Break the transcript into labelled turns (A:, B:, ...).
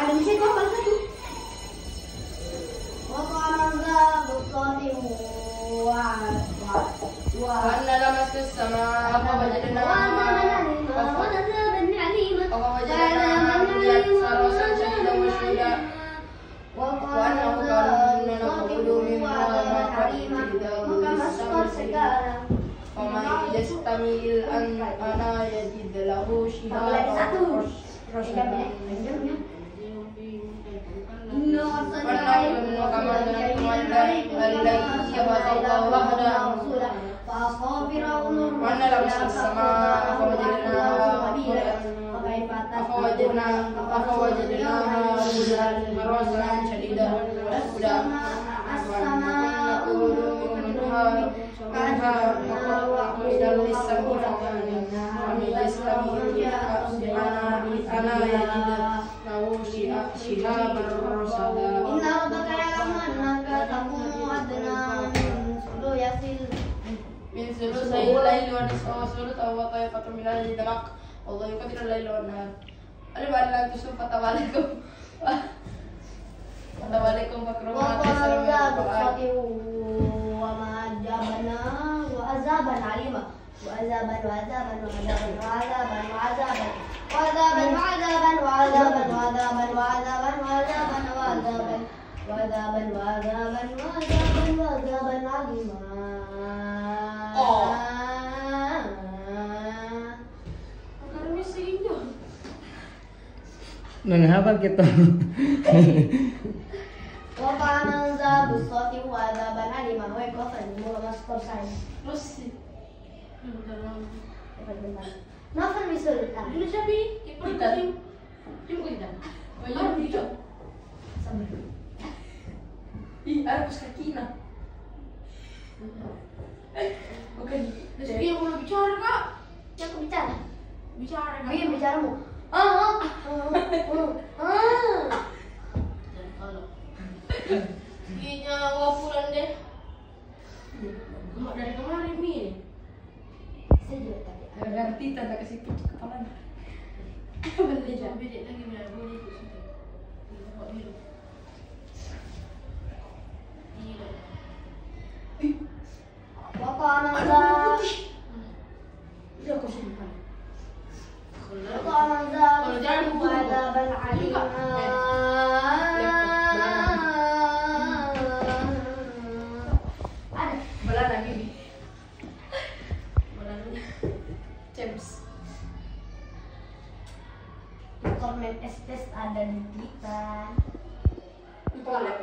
A: ada di situ apa satu? Waqamza busatimu
B: وأن لمست السماء فوجدناها مليت سرسا شديدا وشهدا وأنه كان نقول مما مقرت ومن يستمع أنا يجد له شهابا رشدا وأن لمست السماء فوجدناها مرسا شديدا وشهدا منها مقعدا للسمع ومن يستمع أنا يجد له شهابا رصدا
A: إن ربك يعلم أنك تقوم أدنى
B: من ثلثي الليل ونصفه وثلثه وطائفة من الليل معك والله يقدر الليل والنهار. Alif adalah tusuk patawalikum. Patawalikum pakrumat
A: وعذابا عليما وعذابا وعذابا وعذابا وعذابا وعذابا وعذابا وعذابا وعذابا وعذابا وعذابا وعذابا وعذابا عليما.
C: Menghafal kita.
A: Waqamza busati wa adzaban alima wa qafan mula skor saya.
B: Terus
A: Nafar misul ta.
B: ini siapa? Kita tim kita. Banyak video. Ih, ada pos kaki na. Bukan. Terus dia mau bicara kak?
A: Yang aku bicara.
B: Bicara.
A: Yang bicaramu.
B: Kayaknya wapulan deh. Dari kemarin nih.
A: Saya juga tadi.
B: Ganti tanda ke situ kepala. Beda lagi benar boleh itu sudah. Kok biru.
A: Waqamza
B: Dia aku simpan.
A: Waqamza wa adzaban alima.
B: Belah lagi nih. Belahnya James.
A: Komen estes ada di kita.
B: Boleh,